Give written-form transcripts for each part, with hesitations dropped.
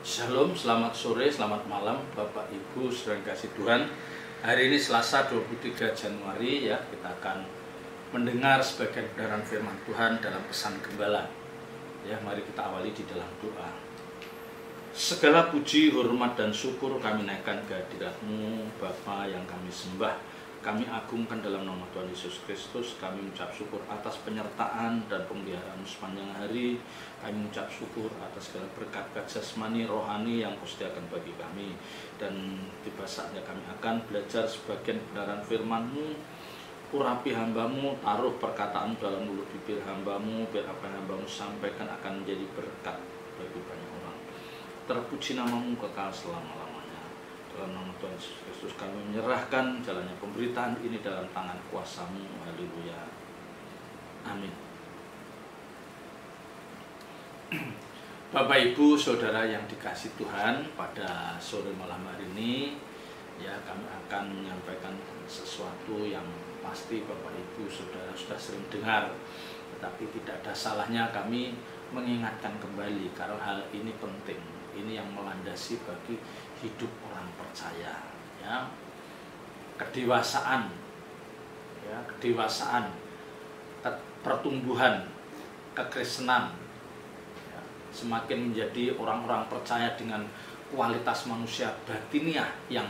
Shalom, selamat sore, selamat malam Bapak Ibu saudara kasih Tuhan. Hari ini Selasa 23 Januari ya, kita akan mendengar sebagian kebenaran firman Tuhan dalam pesan gembala. Ya, mari kita awali di dalam doa. Segala puji, hormat dan syukur kami naikkan ke hadirat-Mu Bapa yang kami sembah. Kami agungkan dalam nama Tuhan Yesus Kristus. Kami mengucap syukur atas penyertaan dan pemeliharaan sepanjang hari. Kami mengucap syukur atas segala berkat jasmani rohani yang Kau sediakan bagi kami. Dan tiba saatnya kami akan belajar sebagian kebenaran firman-Mu. Urapi hamba-Mu, taruh perkataan dalam mulut bibir hamba-Mu, biar apa yang hamba-Mu sampaikan akan menjadi berkat bagi banyak orang. Terpuji nama-Mu kekal selama-lamanya. Dalam nama Tuhan Yesus Kristus kami menyerahkan jalannya pemberitaan ini dalam tangan kuasa-Mu. Haleluya. Amin. Bapak Ibu Saudara yang dikasih Tuhan, pada sore malam hari ini ya kami akan menyampaikan sesuatu yang pasti Bapak Ibu Saudara sudah sering dengar, tetapi tidak ada salahnya kami mengingatkan kembali karena hal ini penting. Ini yang melandasi bagi hidup orang percaya, ya. Kedewasaan, ya, pertumbuhan kekristenan, ya, semakin menjadi orang-orang percaya dengan kualitas manusia batiniah yang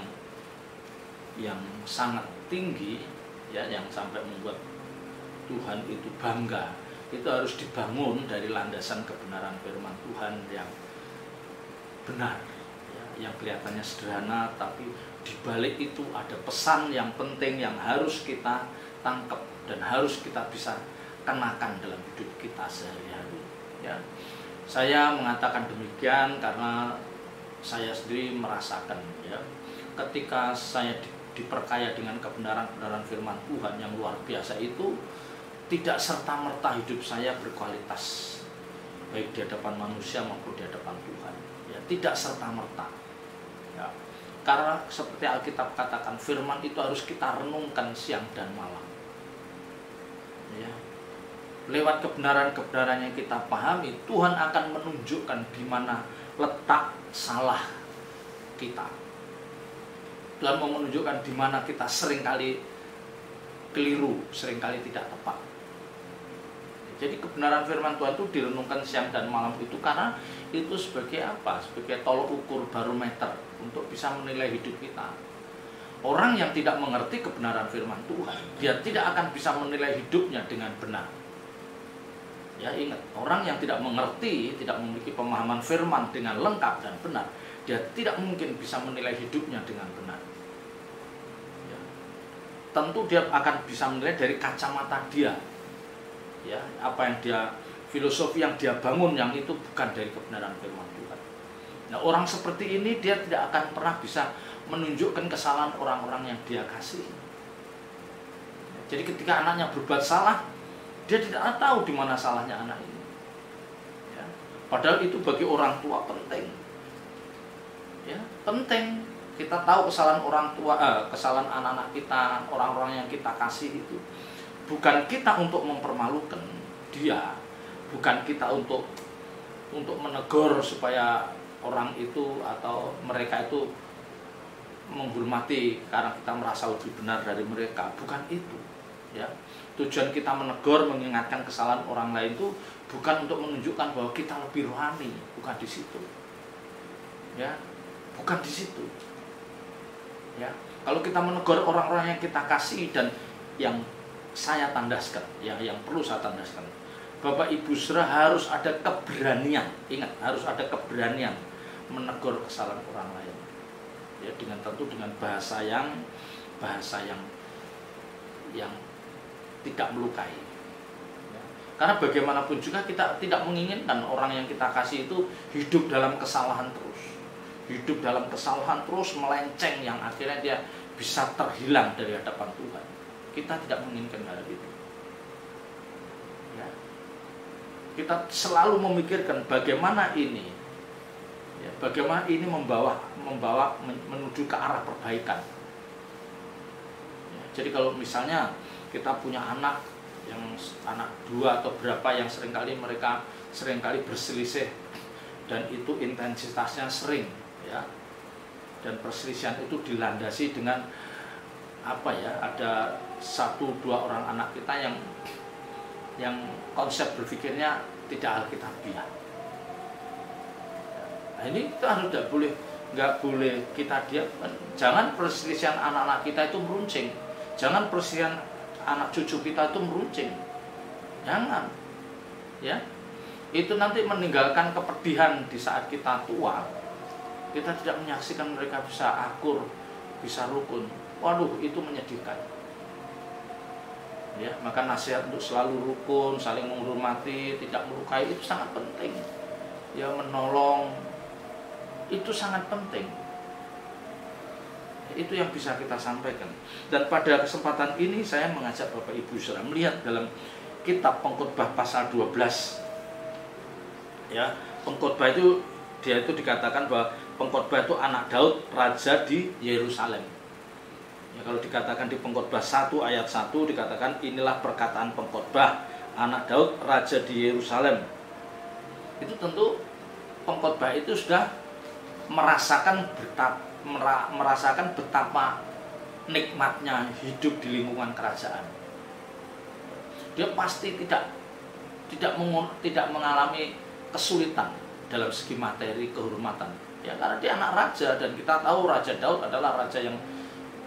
sangat tinggi, ya, yang sampai membuat Tuhan itu bangga. Itu harus dibangun dari landasan kebenaran firman Tuhan yang benar, ya, yang kelihatannya sederhana, tapi di balik itu ada pesan yang penting yang harus kita tangkap dan harus kita bisa kenakan dalam hidup kita sehari-hari. Ya, saya mengatakan demikian karena saya sendiri merasakan, ya, ketika saya diperkaya dengan kebenaran-kebenaran firman Tuhan yang luar biasa itu, tidak serta-merta hidup saya berkualitas baik di hadapan manusia maupun di hadapan Tuhan. Ya, tidak serta-merta. Ya, karena seperti Alkitab katakan, firman itu harus kita renungkan siang dan malam. Ya, lewat kebenaran-kebenaran yang kita pahami, Tuhan akan menunjukkan di mana letak salah kita. Tuhan mau menunjukkan di mana kita seringkali keliru, seringkali tidak tepat. Jadi kebenaran firman Tuhan itu direnungkan siang dan malam itu karena itu sebagai apa? Sebagai tolok ukur barometer untuk bisa menilai hidup kita. Orang yang tidak mengerti kebenaran firman Tuhan, dia tidak akan bisa menilai hidupnya dengan benar. Ya, ingat, orang yang tidak mengerti, tidak memiliki pemahaman firman dengan lengkap dan benar, dia tidak mungkin bisa menilai hidupnya dengan benar. Ya, tentu dia akan bisa menilai dari kacamata dia. Ya, apa yang dia, filosofi yang dia bangun yang itu bukan dari kebenaran firman Tuhan. Nah, orang seperti ini dia tidak akan pernah bisa menunjukkan kesalahan orang-orang yang dia kasihi. Jadi ketika anaknya berbuat salah, dia tidak tahu di mana salahnya anak ini. Ya, padahal itu bagi orang tua penting. Ya, penting kita tahu kesalahan orang tua, kesalahan anak-anak kita, orang-orang yang kita kasih itu. Bukan kita untuk mempermalukan dia, bukan kita untuk menegur supaya orang itu atau mereka itu menghormati karena kita merasa lebih benar dari mereka, bukan itu. Ya, tujuan kita menegur, mengingatkan kesalahan orang lain itu bukan untuk menunjukkan bahwa kita lebih rohani, bukan di situ. Ya, bukan di situ. Ya, kalau kita menegur orang-orang yang kita kasih dan yang saya tandaskan, ya, yang perlu saya tandaskan, Bapak Ibu saudara harus ada keberanian, ingat, harus ada keberanian menegur kesalahan orang lain. Ya, dengan tentu dengan bahasa yang tidak melukai. Ya, karena bagaimanapun juga kita tidak menginginkan orang yang kita kasih itu hidup dalam kesalahan terus. Hidup dalam kesalahan terus, melenceng yang akhirnya dia bisa terhilang dari hadapan Tuhan. Kita tidak menginginkan hal itu. Ya. Kita selalu memikirkan bagaimana ini, ya, bagaimana ini membawa menuju ke arah perbaikan. Ya, jadi kalau misalnya kita punya anak yang anak 2 atau berapa yang seringkali mereka berselisih dan itu intensitasnya sering, ya. Dan perselisihan itu dilandasi dengan apa ya? Ada 1-2 orang anak kita yang konsep berpikirnya tidak alkitabiah. Nah, ini kita harus nggak boleh kita diam. Jangan perselisihan anak-anak kita itu meruncing. Jangan perselisihan anak cucu kita itu meruncing. Jangan, ya. Itu nanti meninggalkan kepedihan di saat kita tua. Kita tidak menyaksikan mereka bisa akur, bisa rukun. Waduh, itu menyedihkan. Ya, maka nasihat untuk selalu rukun, saling menghormati, tidak melukai itu sangat penting. Ya, menolong itu sangat penting. Itu yang bisa kita sampaikan. Dan pada kesempatan ini saya mengajak Bapak Ibu Saudara melihat dalam kitab Pengkhotbah pasal 12. Ya, pengkhotbah itu dia itu dikatakan bahwa pengkhotbah itu anak Daud, raja di Yerusalem. Ya, kalau dikatakan di Pengkhotbah 1 ayat 1 dikatakan inilah perkataan pengkhotbah anak Daud, raja di Yerusalem. Itu tentu pengkhotbah itu sudah merasakan betapa nikmatnya hidup di lingkungan kerajaan. Dia pasti tidak mengalami kesulitan dalam segi materi kehormatan, ya, karena dia anak raja dan kita tahu Raja Daud adalah raja yang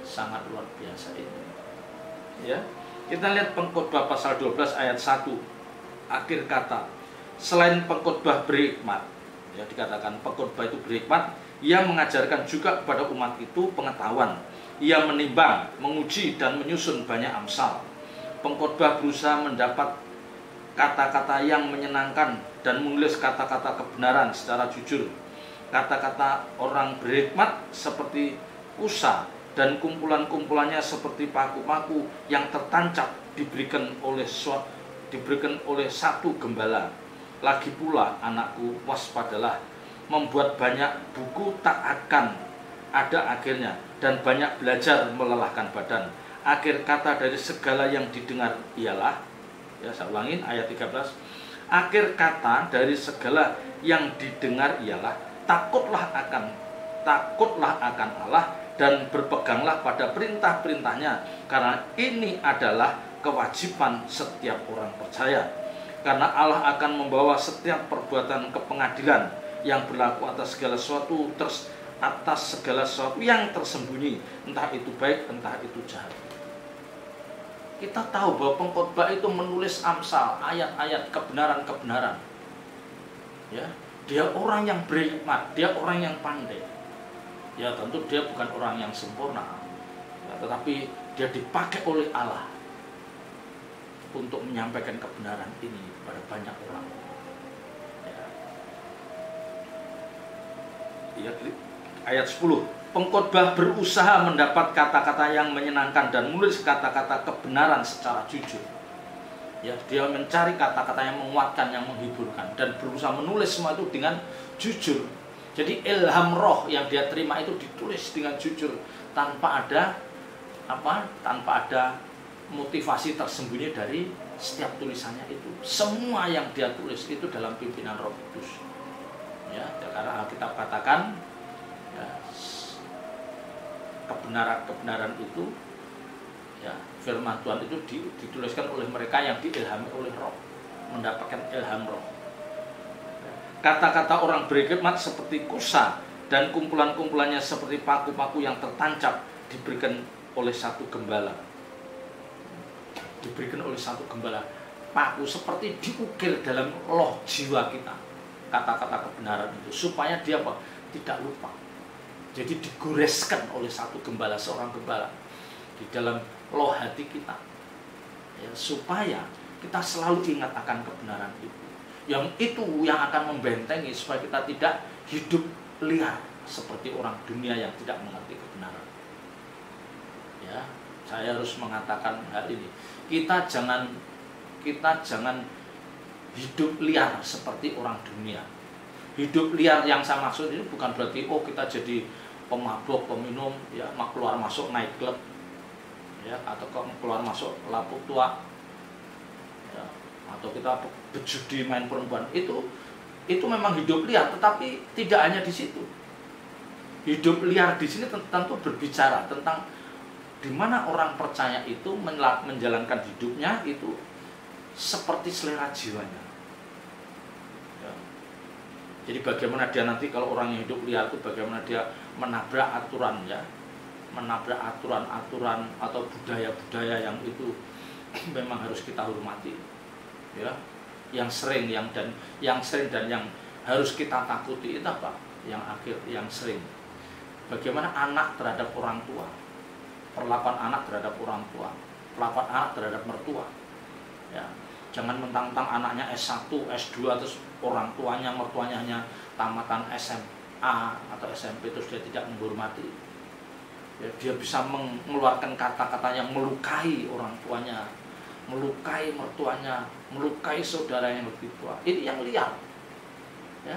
sangat luar biasa ini. Ya, kita lihat Pengkhotbah pasal 12 ayat 1 akhir kata, selain pengkhotbah berhikmat, ya, dikatakan pengkhotbah itu berhikmat, ia mengajarkan juga kepada umat itu pengetahuan, ia menimbang, menguji dan menyusun banyak amsal. Pengkhotbah berusaha mendapat kata-kata yang menyenangkan dan menulis kata-kata kebenaran secara jujur. Kata-kata orang berhikmat seperti kusa dan kumpulan-kumpulannya seperti paku-paku yang tertancap diberikan oleh satu gembala. Lagi pula anakku, waspadalah, membuat banyak buku tak akan ada akhirnya dan banyak belajar melelahkan badan. Akhir kata dari segala yang didengar ialah, ya, saya ulangin ayat 13. Akhir kata dari segala yang didengar ialah takutlah akan Allah dan berpeganglah pada perintah-perintahnya, karena ini adalah kewajiban setiap orang percaya. Karena Allah akan membawa setiap perbuatan ke pengadilan yang berlaku atas segala sesuatu yang tersembunyi, entah itu baik, entah itu jahat. Kita tahu bahwa pengkhotbah itu menulis amsal, ayat-ayat kebenaran-kebenaran. Ya, dia orang yang berhikmat, dia orang yang pandai. Ya, tentu dia bukan orang yang sempurna, ya, tetapi dia dipakai oleh Allah untuk menyampaikan kebenaran ini kepada banyak orang. Ya, ayat 10. Pengkhotbah berusaha mendapat kata-kata yang menyenangkan dan menulis kata-kata kebenaran secara jujur. Ya, dia mencari kata-kata yang menguatkan, yang menghiburkan, dan berusaha menulis semua itu dengan jujur. Jadi ilham roh yang dia terima itu ditulis dengan jujur, tanpa ada motivasi tersembunyi dari setiap tulisannya itu. Semua yang dia tulis itu dalam pimpinan Roh Kudus. Ya, karena Alkitab katakan, ya, kebenaran itu, ya, firman Tuhan itu dituliskan oleh mereka yang diilhami oleh Roh, mendapatkan ilham Roh. Kata-kata orang berhikmat seperti kusa dan kumpulan-kumpulannya seperti paku-paku yang tertancap diberikan oleh satu gembala. Diberikan oleh satu gembala. Paku seperti diukir dalam loh jiwa kita, kata-kata kebenaran itu, supaya dia tidak lupa. Jadi digoreskan oleh satu gembala, seorang gembala di dalam loh hati kita, ya, supaya kita selalu ingat akan kebenaran itu. Yang itu yang akan membentengi supaya kita tidak hidup liar seperti orang dunia yang tidak mengerti kebenaran. Ya, saya harus mengatakan hal ini. Kita jangan hidup liar seperti orang dunia. Hidup liar yang saya maksud ini bukan berarti kita jadi pemabuk, peminum, ya, keluar masuk night club, ya, atau keluar masuk lapuk tua, ya, atau kita berjudi main perempuan. Itu itu memang hidup liar, tetapi tidak hanya di situ. Hidup liar di sini tentu berbicara tentang di mana orang percaya itu menjalankan hidupnya itu seperti selera jiwanya. Ya. Jadi bagaimana dia nanti kalau orang yang hidup liar itu bagaimana dia menabrak aturan, ya, menabrak aturan-aturan atau budaya-budaya yang itu memang harus kita hormati, ya. Yang sering dan yang harus kita takuti itu apa? Yang sering. Bagaimana anak terhadap orang tua, perlakuan anak terhadap orang tua, perlakuan anak terhadap mertua. Ya, jangan mentang-mentang anaknya S1, S2 terus orang tuanya, mertuanya hanya tamatan SMA atau SMP terus dia tidak menghormati. Ya, dia bisa mengeluarkan kata-kata yang melukai orang tuanya, melukai mertuanya, melukai saudara yang lebih tua. Ini yang liar. Ya.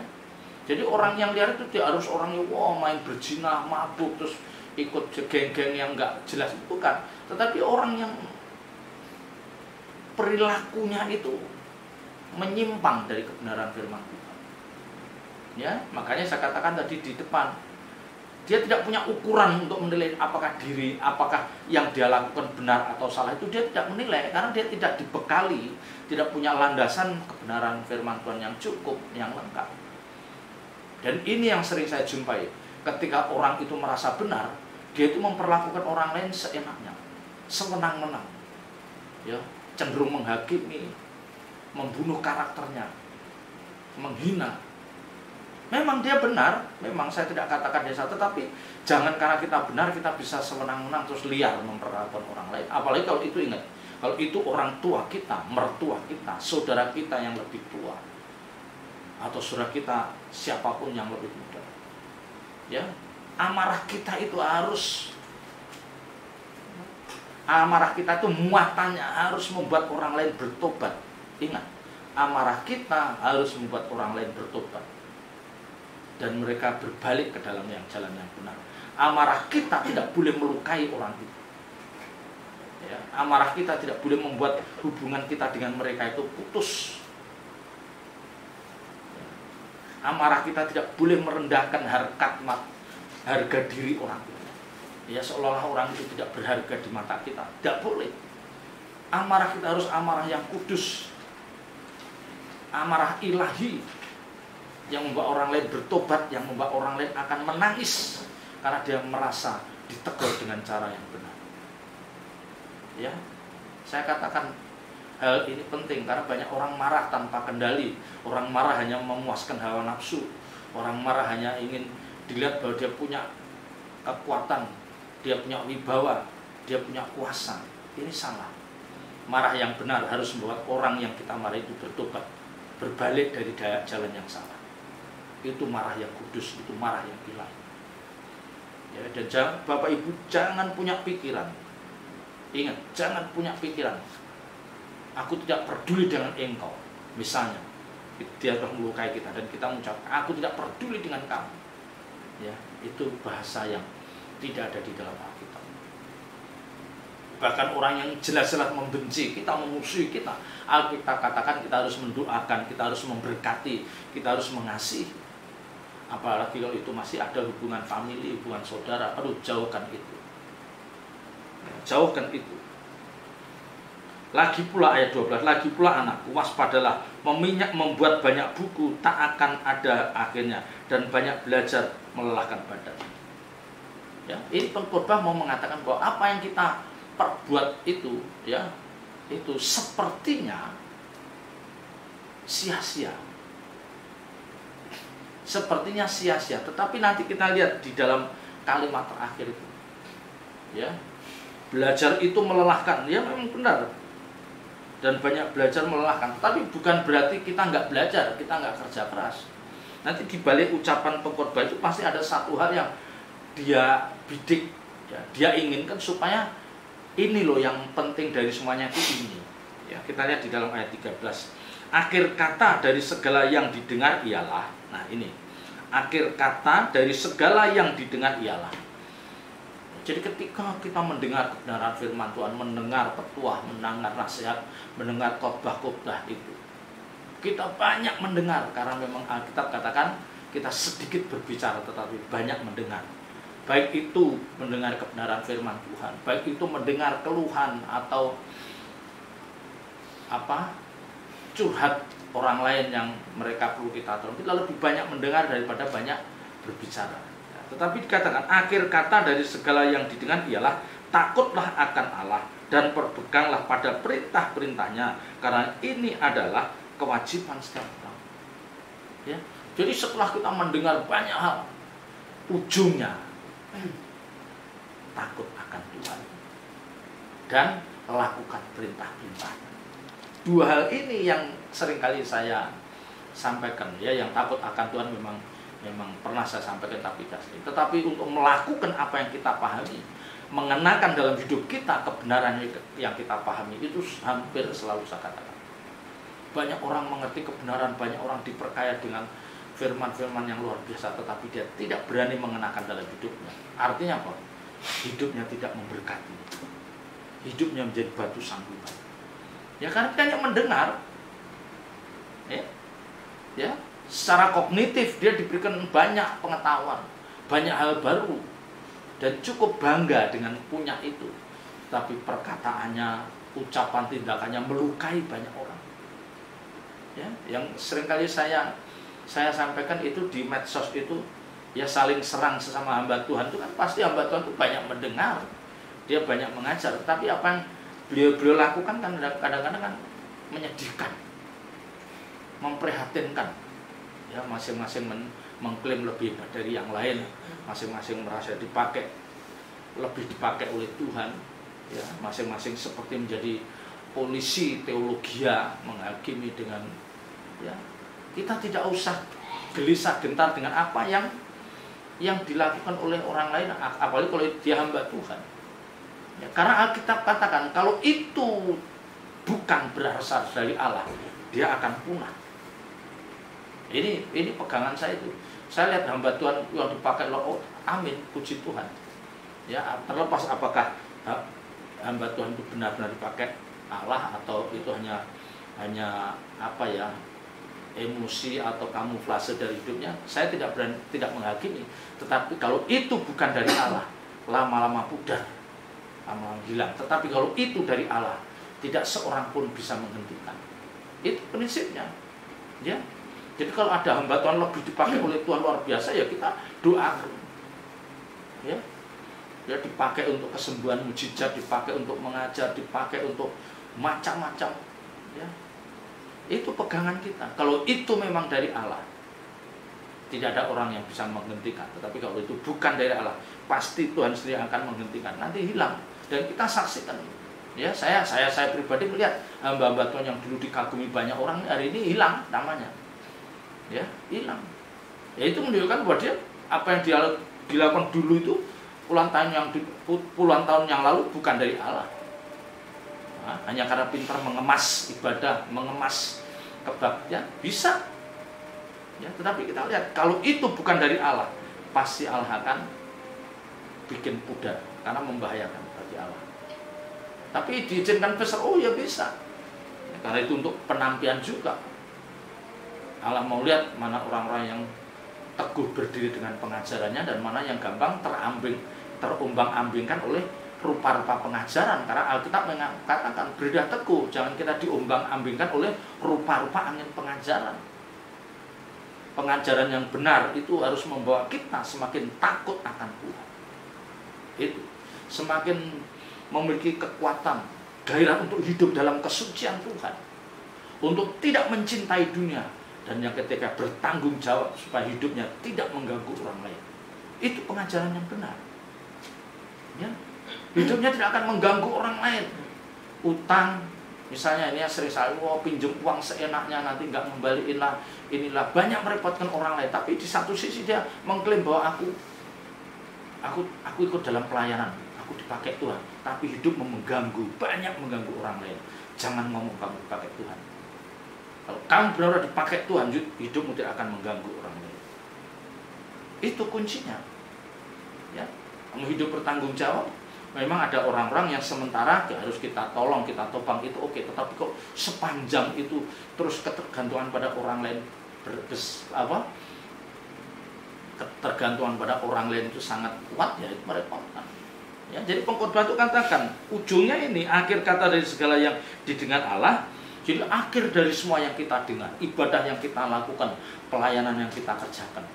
Jadi orang yang liar itu dia harus orang yang main berzina, mabuk, terus ikut geng-geng yang enggak jelas, bukan. Tetapi orang yang perilakunya itu menyimpang dari kebenaran firman Tuhan. Ya, makanya saya katakan tadi di depan, dia tidak punya ukuran untuk menilai apakah yang dia lakukan benar atau salah, itu dia tidak menilai karena dia tidak dibekali, tidak punya landasan kebenaran firman Tuhan yang cukup, yang lengkap. Dan ini yang sering saya jumpai, ketika orang itu merasa benar, dia itu memperlakukan orang lain seenaknya, sewenang-wenang, ya, cenderung menghakimi, membunuh karakternya, menghina. Memang dia benar, memang saya tidak katakan dia salah, tetapi jangan karena kita benar kita bisa sewenang-wenang terus liar memperlakukan orang lain. Apalagi kalau itu, ingat, kalau itu orang tua kita, mertua kita, saudara kita yang lebih tua, atau saudara kita siapapun yang lebih muda. Ya, amarah kita itu muatannya harus membuat orang lain bertobat. Ingat, amarah kita harus membuat orang lain bertobat dan mereka berbalik ke dalam jalan yang benar. Amarah kita tidak boleh melukai orang itu. Ya, amarah kita tidak boleh membuat hubungan kita dengan mereka itu putus. Amarah kita tidak boleh merendahkan harga diri orang itu. Ya, seolah-olah orang itu tidak berharga di mata kita. Tidak boleh. Amarah kita harus amarah yang kudus. Amarah ilahi yang membuat orang lain bertobat, yang membuat orang lain akan menangis karena dia merasa ditegur dengan cara yang benar. Ya, saya katakan hal ini penting karena banyak orang marah tanpa kendali. Orang marah hanya memuaskan hawa nafsu. Orang marah hanya ingin dilihat bahwa dia punya kekuatan, dia punya wibawa, dia punya kuasa. Ini salah. Marah yang benar harus membuat orang yang kita marah itu bertobat, berbalik dari jalan yang salah. Itu marah yang kudus, itu marah yang ilahi. Ya, dan Bapak Ibu jangan punya pikiran. Ingat, jangan punya pikiran, aku tidak peduli dengan engkau. Misalnya, dia telah melukai kita dan kita mengucapkan, aku tidak peduli dengan kamu. Ya, itu bahasa yang tidak ada di dalam Alkitab. Bahkan orang yang jelas-jelas membenci kita, memusuhi kita, Alkitab katakan kita harus mendoakan, kita harus memberkati, kita harus mengasihi. Apalagi kalau itu masih ada hubungan famili, hubungan saudara, aduh, jauhkan itu. Jauhkan itu. Lagi pula ayat 12, lagi pula anakku, waspadalah, membuat banyak buku tak akan ada akhirnya, dan banyak belajar melelahkan badan. Ya, ini pengkhotbah mau mengatakan bahwa apa yang kita perbuat itu, ya, itu sepertinya sia-sia. Sepertinya sia-sia, tetapi nanti kita lihat di dalam kalimat terakhir itu, ya, belajar itu melelahkan. Ya, memang benar. Dan banyak belajar melelahkan, tapi bukan berarti kita nggak belajar, kita nggak kerja keras. Nanti di balik ucapan pengkhotbah itu pasti ada satu hal yang dia bidik, ya, dia inginkan supaya ini loh yang penting dari semuanya itu ini. Ya, kita lihat di dalam ayat 13. Akhir kata dari segala yang didengar ialah, nah ini, akhir kata dari segala yang didengar ialah. Jadi ketika kita mendengar kebenaran firman Tuhan, mendengar petuah, mendengar nasihat, mendengar khotbah-khotbah itu, Kita banyak mendengar, karena memang Alkitab katakan kita sedikit berbicara tetapi banyak mendengar. Baik itu mendengar kebenaran firman Tuhan, baik itu mendengar keluhan atau curhat orang lain yang mereka perlu kita tolong. Kita lebih banyak mendengar daripada banyak berbicara. Tetapi dikatakan akhir kata dari segala yang didengar ialah takutlah akan Allah dan berpeganglah pada perintah-perintahnya, karena ini adalah kewajiban setiap orang. Ya. Jadi setelah kita mendengar banyak hal, ujungnya takut akan Tuhan dan lakukan perintah-perintahnya. Dua hal ini yang seringkali saya sampaikan, ya, yang takut akan Tuhan memang pernah saya sampaikan tapi tidak sering. Tetapi untuk melakukan apa yang kita pahami, mengenakan dalam hidup kita kebenaran yang kita pahami, itu hampir selalu saya katakan. Banyak orang mengerti kebenaran, banyak orang diperkaya dengan firman-firman yang luar biasa, tetapi dia tidak berani mengenakan dalam hidupnya. Artinya apa? Hidupnya tidak memberkati. Hidupnya menjadi batu sanggungan. Ya, karena dia hanya mendengar. Ya, secara kognitif dia diberikan banyak pengetahuan, banyak hal baru, dan cukup bangga dengan punya itu. Tapi perkataannya, ucapan, tindakannya melukai banyak orang. Ya, yang seringkali saya sampaikan itu di medsos itu, ya, saling serang sesama hamba Tuhan itu kan pasti hamba Tuhan itu banyak mendengar, dia banyak mengajar, tapi apa yang beliau lakukan kan kadang-kadang kan menyedihkan, memprihatinkan. Ya, masing-masing mengklaim lebih dari yang lain, masing-masing merasa lebih dipakai oleh Tuhan. Ya, masing-masing seperti menjadi polisi teologia menghakimi dengan, ya, kita tidak usah gelisah gentar dengan apa yang dilakukan oleh orang lain, apalagi kalau dia hamba Tuhan. Ya, karena Alkitab katakan kalau itu bukan berasal dari Allah, dia akan punah. Ini pegangan saya itu. Saya lihat hamba Tuhan yang dipakai, oh, amin, puji Tuhan. Ya, terlepas apakah hamba Tuhan itu benar-benar dipakai Allah atau itu hanya emosi atau kamuflase dari hidupnya, saya tidak menghakimi. Tetapi kalau itu bukan dari Allah, lama-lama pudar, lama-lama hilang. Tetapi kalau itu dari Allah, tidak seorang pun bisa menghentikan. Itu prinsipnya. Ya. Jadi kalau ada hamba Tuhan lebih dipakai oleh Tuhan luar biasa, ya kita doakan. Ya. Dia dipakai untuk kesembuhan mujizat, dipakai untuk mengajar, dipakai untuk macam-macam. Ya. Itu pegangan kita. Kalau itu memang dari Allah, tidak ada orang yang bisa menghentikan. Tetapi kalau itu bukan dari Allah, pasti Tuhan sendiri akan menghentikan. Nanti hilang. Dan kita saksikan. Ya, saya pribadi melihat hamba-hamba Tuhan yang dulu dikagumi banyak orang, hari ini hilang namanya. Ya, hilang. Ya, itu menunjukkan bahwa dia apa yang dia dilakukan dulu itu puluhan tahun yang lalu bukan dari Allah. Nah, hanya karena pintar mengemas ibadah, mengemas kebaktian, bisa. Ya, tetapi kita lihat kalau itu bukan dari Allah, pasti Allah akan bikin pudar karena membahayakan bagi Allah. Tapi diizinkan besar, oh ya bisa. Ya, karena itu untuk penampilan juga. Allah mau lihat mana orang-orang yang teguh berdiri dengan pengajarannya dan mana yang gampang terumbang-ambingkan oleh rupa-rupa pengajaran. Karena Alkitab mengatakan berilah teguh, jangan kita diumbang-ambingkan oleh rupa-rupa angin pengajaran. Pengajaran yang benar itu harus membawa kita semakin takut akan Tuhan. Itu semakin memiliki kekuatan, gairah untuk hidup dalam kesucian Tuhan, untuk tidak mencintai dunia, dan yang ketiga bertanggung jawab supaya hidupnya tidak mengganggu orang lain. Itu pengajaran yang benar. Ya. Hidupnya tidak akan mengganggu orang lain. Utang, misalnya ini sering saya pinjam uang seenaknya, nanti nggak ngembaliin lah, inilah, banyak merepotkan orang lain. Tapi di satu sisi dia mengklaim bahwa aku ikut dalam pelayanan, aku dipakai Tuhan, tapi hidup banyak mengganggu orang lain. Jangan ngomong kamu dipakai Tuhan. Kalau kamu benar-benar dipakai Tuhan, hidupmu tidak akan mengganggu orang lain. Itu kuncinya. Ya, kamu hidup bertanggung jawab, Memang ada orang-orang yang sementara ya harus kita tolong, kita topang, itu oke. Tetapi kok sepanjang itu terus ketergantungan pada orang lain, ketergantungan pada orang lain itu sangat kuat, ya itu merepotkan. Ya, jadi pengkhotbah itu katakan ujungnya ini akhir kata dari segala yang didengar Allah. Jadi akhir dari semua yang kita dengar, ibadah yang kita lakukan, pelayanan yang kita kerjakan.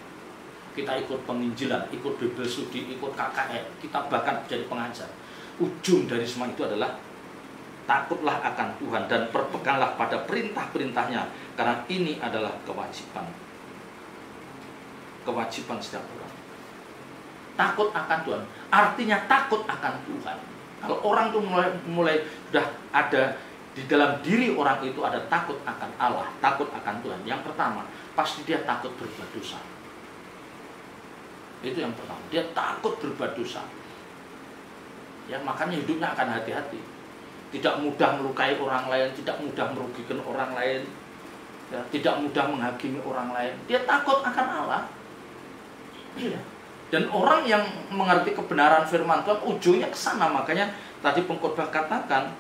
Kita ikut penginjilan, ikut Bible studi, ikut KKR, kita bahkan jadi pengajar. Ujung dari semua itu adalah takutlah akan Tuhan dan berpeganglah pada perintah-perintahnya, karena ini adalah kewajiban setiap orang. Takut akan Tuhan, artinya takut akan Tuhan. Kalau orang tuh mulai sudah ada di dalam diri orang itu ada takut akan Allah, takut akan Tuhan. Yang pertama, pasti dia takut berbuat dosa. Itu yang pertama, dia takut berbuat dosa. Ya, makanya hidupnya akan hati-hati. Tidak mudah melukai orang lain, tidak mudah merugikan orang lain, ya, tidak mudah menghakimi orang lain. Dia takut akan Allah. Ya. Dan orang yang mengerti kebenaran firman Tuhan ujungnya ke sana. Makanya tadi pengkhotbah katakan,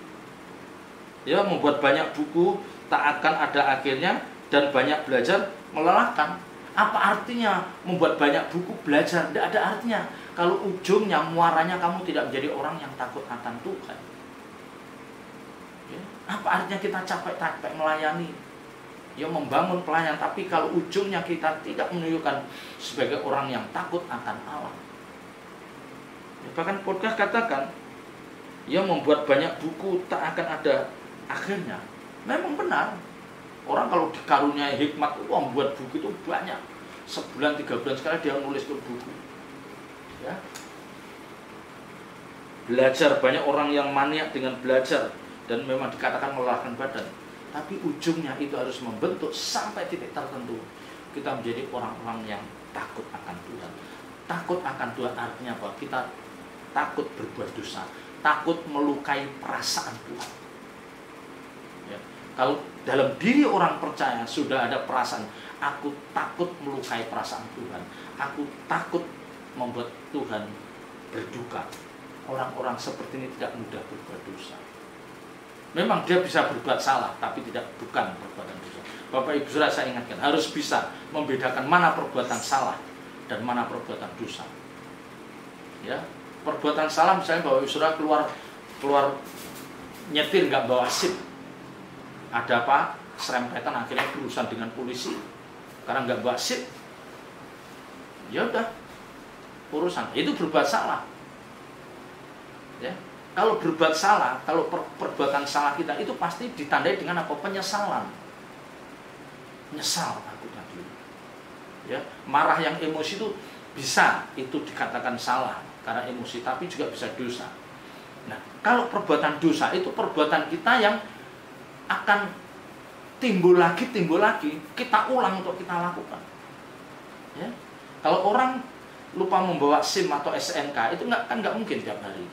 ya, membuat banyak buku tak akan ada akhirnya, dan banyak belajar melelahkan. Apa artinya membuat banyak buku belajar? Tidak ada artinya kalau ujungnya muaranya kamu tidak menjadi orang yang takut akan Tuhan. Ya. Apa artinya kita capek-capek melayani, ya, membangun pelayan, tapi kalau ujungnya kita tidak menunjukkan sebagai orang yang takut akan Allah. Ya, bahkan podcast katakan, ya, membuat banyak buku tak akan ada akhirnya. Memang benar. Orang kalau dikaruniai hikmat itu membuat buku itu banyak. Sebulan 3 bulan sekali dia nulis buku. Ya. Belajar, banyak orang yang maniak dengan belajar dan memang dikatakan melelahkan badan. Tapi ujungnya itu harus membentuk sampai titik tertentu. Kita menjadi orang-orang yang takut akan Tuhan. Takut akan Tuhan artinya apa? Kita takut berbuat dosa, takut melukai perasaan Tuhan. Ya. Kalau dalam diri orang percaya sudah ada perasaan, aku takut melukai perasaan Tuhan, aku takut membuat Tuhan berduka. Orang-orang seperti ini tidak mudah berbuat dosa. Memang dia bisa berbuat salah, tapi bukan perbuatan dosa. Bapak Ibu Saudara, saya ingatkan, harus bisa membedakan mana perbuatan salah dan mana perbuatan dosa. Ya, perbuatan salah misalnya Bapak Ibu Saudara keluar nyetir nggak bawa SIM. Ada apa? Serempetan, akhirnya berurusan dengan polisi karena nggak bawa SIM. Ya udah, urusan itu berbuat salah. Ya, kalau berbuat salah, kalau perbuatan salah kita itu pasti ditandai dengan apa? Penyesalan. Nyesal aku tadi. Ya, marah yang emosi itu bisa itu dikatakan salah karena emosi, tapi juga bisa dosa. Nah, kalau perbuatan dosa itu perbuatan kita yang akan timbul lagi, kita ulang untuk kita lakukan. Ya. Kalau orang lupa membawa SIM atau SNK itu nggak mungkin tiap hari.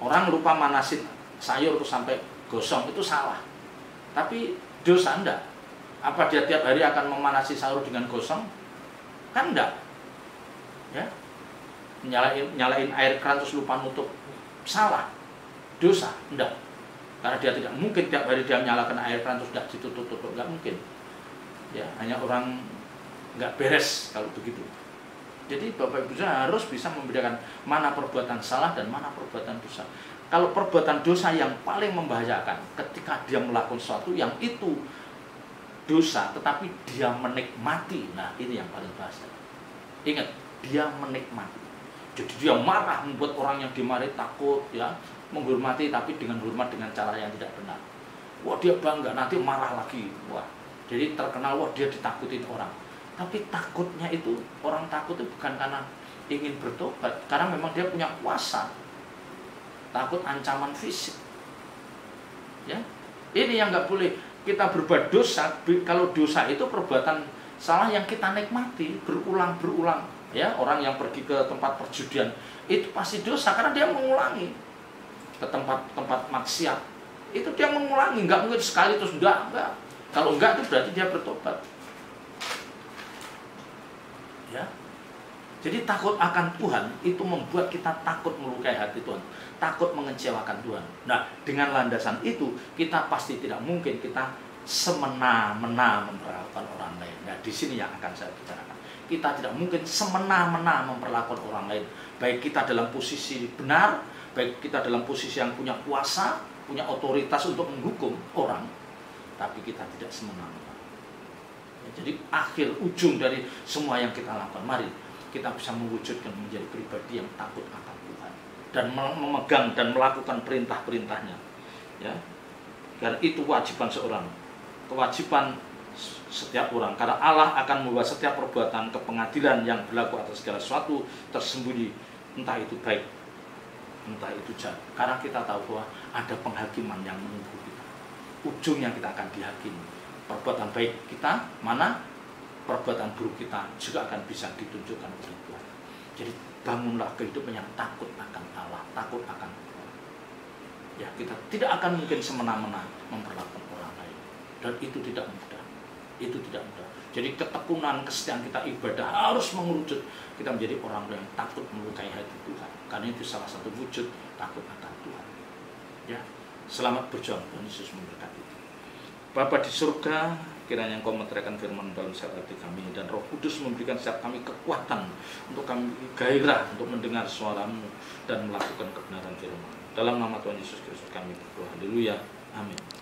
Orang lupa manasin sayur itu sampai gosong itu salah. Tapi dosa enggak. Apa dia tiap hari akan memanasi sayur dengan gosong? Kan enggak. Ya. Nyalain air keran terus lupa nutup. Salah. Dosa enggak. Karena dia tidak mungkin tiap hari dia menyalakan air keran terus tidak ditutup-tutup, enggak mungkin. Ya, hanya orang enggak beres kalau begitu. Jadi Bapak Ibu harus bisa membedakan mana perbuatan salah dan mana perbuatan dosa. Kalau perbuatan dosa yang paling membahayakan ketika dia melakukan sesuatu yang itu dosa tetapi dia menikmati. Nah, ini yang paling bahaya. Ingat, dia menikmati. Jadi dia marah, membuat orang yang dimarahi takut, ya, menghormati tapi dengan hormat dengan cara yang tidak benar. Wah, dia bangga, nanti marah lagi. Wah, jadi terkenal, wah, dia ditakutin orang. Tapi takutnya itu, orang takut itu bukan karena ingin bertobat, karena memang dia punya kuasa. Takut ancaman fisik. Ya, ini yang nggak boleh. Kita berbuat dosa. Kalau dosa itu perbuatan salah yang kita nikmati berulang-berulang. Ya, orang yang pergi ke tempat perjudian itu pasti dosa karena dia mengulangi. Ke tempat maksiat itu dia mengulangi, nggak mungkin sekali terus enggak. Kalau enggak itu berarti dia bertobat. Ya. Jadi takut akan Tuhan itu membuat kita takut melukai hati Tuhan, takut mengecewakan Tuhan. Nah, dengan landasan itu kita pasti tidak mungkin kita semena-mena memperlakukan orang lain. Nah, di sini yang akan saya bicarakan. Kita tidak mungkin semena-mena memperlakukan orang lain. Baik kita dalam posisi benar, baik kita dalam posisi yang punya kuasa, punya otoritas untuk menghukum orang, tapi kita tidak semena-mena. Ya, jadi akhir ujung dari semua yang kita lakukan, mari kita bisa mewujudkan menjadi pribadi yang takut akan Tuhan dan memegang dan melakukan perintah-perintahnya. Ya, karena itu kewajiban seorang, kewajiban setiap orang. Karena Allah akan membawa setiap perbuatan ke pengadilan yang berlaku atas segala sesuatu tersembunyi, entah itu baik, entah itu jahat. Karena kita tahu bahwa ada penghakiman yang menunggu kita. Ujungnya kita akan dihakimi. Perbuatan baik kita mana? Perbuatan buruk kita juga akan bisa ditunjukkan oleh Tuhan. Jadi bangunlah kehidupan yang takut akan Allah, takut akan Tuhan. Ya, kita tidak akan mungkin semena-mena memperlakukan orang lain. Dan itu tidak mudah. Itu tidak mudah. Jadi ketekunan, kesetiaan kita ibadah harus mengerucut kita menjadi orang yang takut melukai hati Tuhan. Karena itu salah satu wujud takut akan Tuhan. Ya, selamat berjuang, Tuhan Yesus memberkati. Bapa di surga, kiranya Engkau meteraikan firman dalam setiap hati kami, dan Roh Kudus memberikan setiap kami kekuatan untuk kami gairah untuk mendengar suara-Mu dan melakukan kebenaran firman. Dalam nama Tuhan Yesus Kristus kami berdoa. Haleluya. Amin.